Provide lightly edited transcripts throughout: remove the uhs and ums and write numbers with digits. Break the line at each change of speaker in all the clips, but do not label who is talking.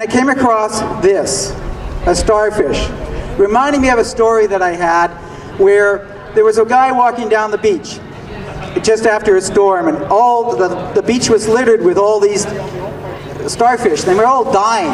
I came across this, a starfish, reminding me of a story that I had where there was a guy walking down the beach just after a storm, and all the beach was littered with all these starfish. They were all dying.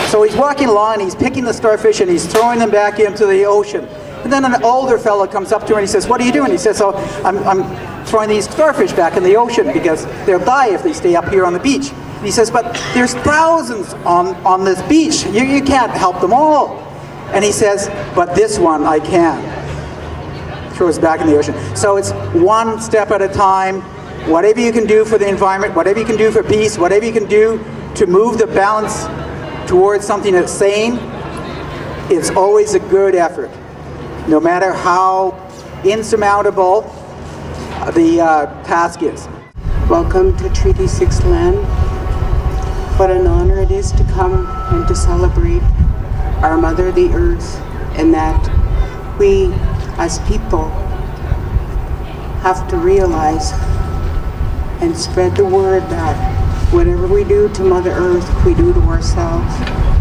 So he's walking along and he's picking the starfish and he's throwing them back into the ocean. And then an older fellow comes up to him and he says, "What are you doing?" He says, "Oh, I'm throwing these starfish back in the ocean because they'll die if they stay up here on the beach." And he says, "But there's thousands on this beach. You can't help them all." And he says, "But this one I can." Throws back in the ocean. So it's one step at a time. Whatever you can do for the environment, whatever you can do for peace, whatever you can do to move the balance towards something that's sane, it's always a good effort, no matter how insurmountable the task is.
Welcome to Treaty 6 land. What an honor it is to come and to celebrate our Mother, the Earth, and that we as people have to realize and spread the word that whatever we do to Mother Earth, we do to ourselves,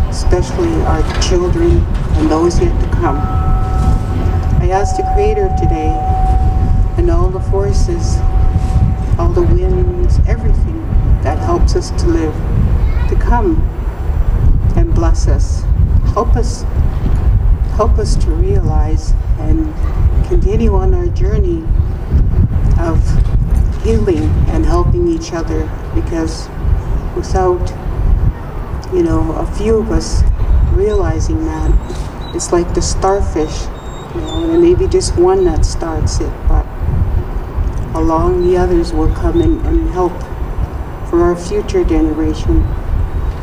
especially our children and those yet to come. I ask the Creator today and all the forces, all the winds, everything that helps us to live, to come and bless us. Help us to realize and continue on our journey of healing and helping each other, because without, a few of us realizing that, it's like the starfish, and maybe just one that starts it, but along the others will come and help for our future generation.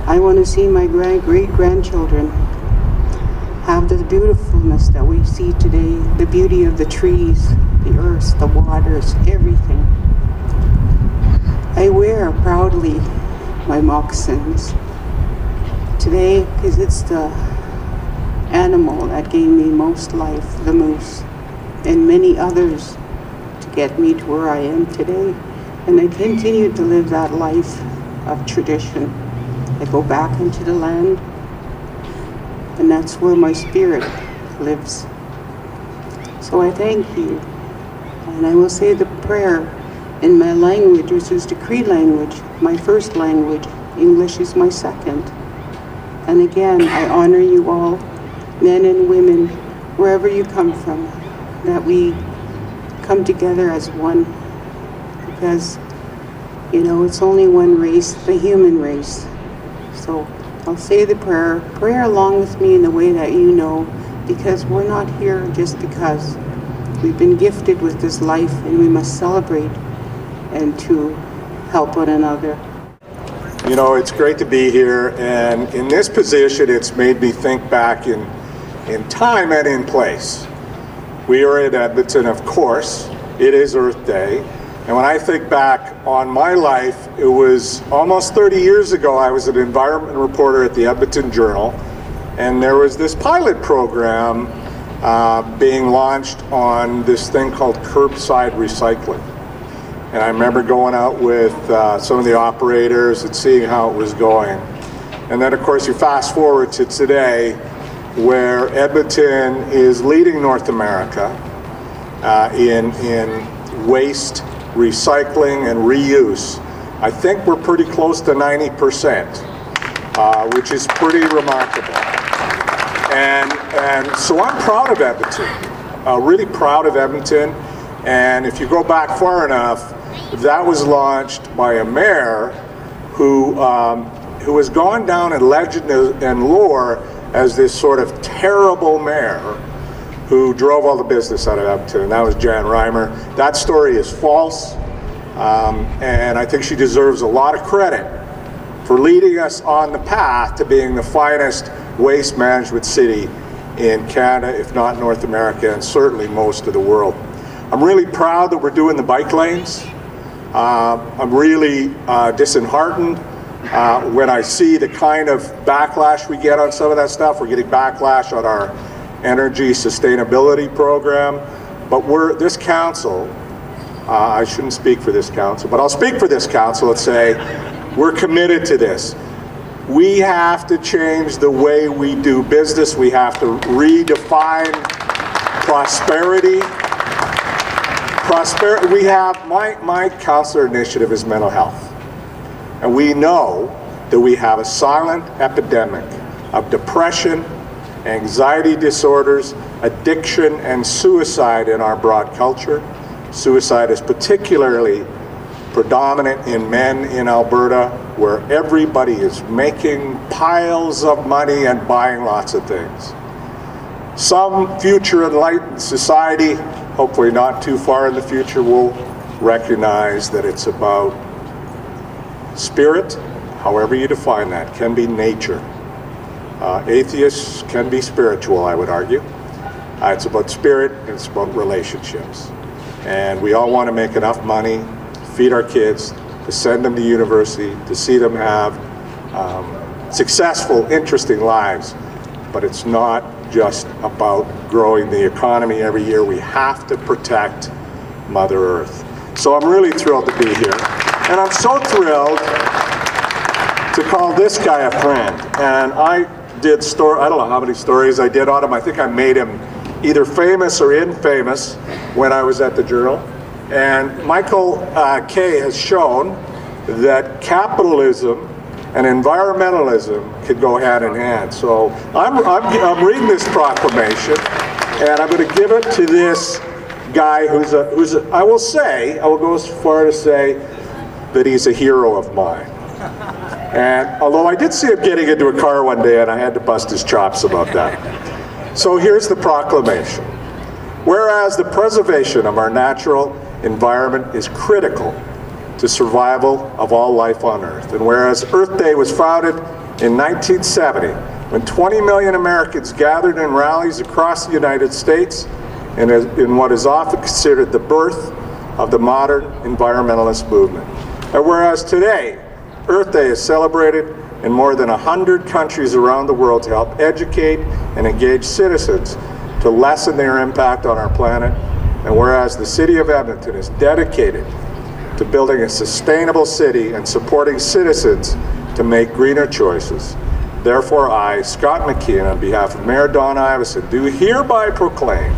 I want to see my great-grandchildren have the beautifulness that we see today, the beauty of the trees, the earth, the waters, everything. I wear proudly my moccasins today because it's the animal that gave me most life, the moose, and many others to get me to where I am today. And I continue to live that life of tradition. I go back into the land, and that's where my spirit lives. So I thank you, and I will say the prayer in my language, which is the Cree language, my first language. English is my second. And again, I honor you all, men and women, wherever you come from, that we come together as one, because, it's only one race, the human race. So I'll say the prayer along with me in the way that you know, because we're not here just because. We've been gifted with this life, and we must celebrate and to help one another.
It's great to be here, and in this position, it's made me think back in time and in place. We are in Edmonton, of course. It is Earth Day, and when I think back on my life, it was almost 30 years ago. I was an environment reporter at the Edmonton Journal, and there was this pilot program being launched on this thing called curbside recycling. And I remember going out with some of the operators and seeing how it was going. And then, of course, you fast forward to today, where Edmonton is leading North America in waste recycling and reuse. I think we're pretty close to 90%, which is pretty remarkable. And so I'm proud of Edmonton, really proud of Edmonton. And if you go back far enough, that was launched by a mayor who has gone down in legend and lore as this sort of terrible mayor who drove all the business out of Edmonton, and that was Jan Reimer. That story is false, and I think she deserves a lot of credit for leading us on the path to being the finest waste management city in Canada, if not North America, and certainly most of the world. I'm really proud that we're doing the bike lanes. I'm really disheartened when I see the kind of backlash we get on some of that stuff. We're getting backlash on our energy sustainability program, but this council, I shouldn't speak for this council, but I'll speak for this council and say we're committed to this. We have to change the way we do business. We have to redefine prosperity. We have, my councillor initiative is mental health. And we know that we have a silent epidemic of depression, anxiety disorders, addiction, and suicide in our broad culture. Suicide is particularly predominant in men in Alberta, where everybody is making piles of money and buying lots of things. Some future enlightened society, hopefully not too far in the future, will recognize that it's about spirit, however you define that, can be nature. Atheists can be spiritual, I would argue. It's about spirit, and it's about relationships. And we all want to make enough money to feed our kids, to send them to university, to see them have successful, interesting lives. But it's not just about growing the economy every year. We have to protect Mother Earth. So I'm really thrilled to be here. And I'm so thrilled to call this guy a friend. And I don't know how many stories I did on him. I think I made him either famous or infamous when I was at the Journal. And Michael K. has shown that capitalism and environmentalism can go hand in hand. So I'm reading this proclamation, and I'm going to give it to this guy who's I will go as far to say that he's a hero of mine. And although I did see him getting into a car one day, and I had to bust his chops about that. So here's the proclamation. Whereas the preservation of our natural environment is critical to survival of all life on Earth. And whereas Earth Day was founded in 1970, when 20 million Americans gathered in rallies across the United States in what is often considered the birth of the modern environmentalist movement. And whereas today, Earth Day is celebrated in more than 100 countries around the world to help educate and engage citizens to lessen their impact on our planet. And whereas the City of Edmonton is dedicated to building a sustainable city and supporting citizens to make greener choices. Therefore, I, Scott McKeen, on behalf of Mayor Don Iveson, do hereby proclaim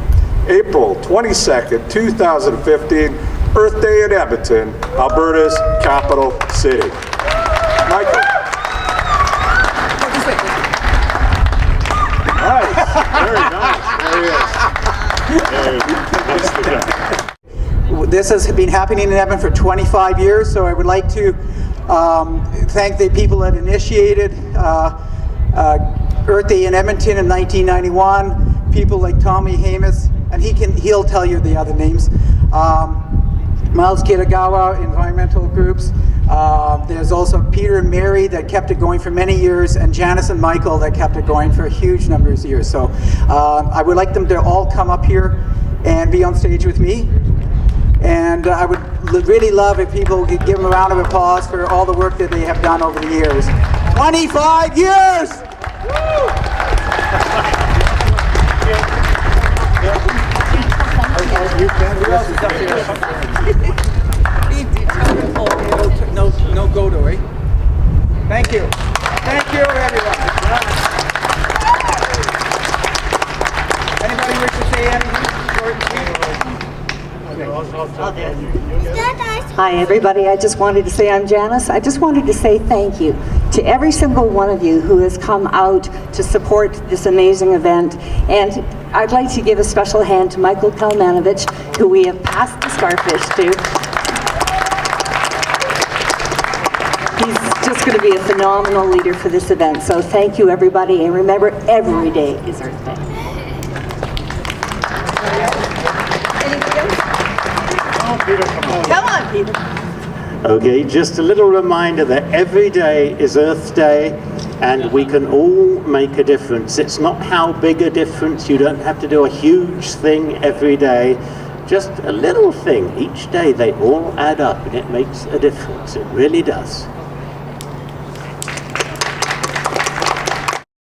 April 22nd, 2015, Earth Day in Edmonton, Alberta's capital city. Michael. Nice. Very nice. There he is. There he is.
This has been happening in Edmonton for 25 years, so I would like to thank the people that initiated Earth Day in Edmonton in 1991, people like Tommy Hamus, and he'll tell you the other names. Miles Kitagawa, environmental groups. There's also Peter and Mary that kept it going for many years, and Janice and Michael that kept it going for a huge number of years. So I would like them to all come up here and be on stage with me. And I would really love if people could give them a round of applause for all the work that they have done over the years. 25 years! Woo! No go to it. Thank you. Thank you, everyone. Anybody wish to say anything? Short and sweet?
Hi everybody, I just wanted to say I'm Janice. I just wanted to say thank you to every single one of you who has come out to support this amazing event. And I'd like to give a special hand to Michael Kalmanovitch, who we have passed the starfish to. He's just going to be a phenomenal leader for this event. So thank you everybody, and remember, every day is Earth Day. Come on, Peter.
Okay, just a little reminder that every day is Earth Day and we can all make a difference. It's not how big a difference. You don't have to do a huge thing every day. Just a little thing each day. They all add up and it makes a difference. It really does.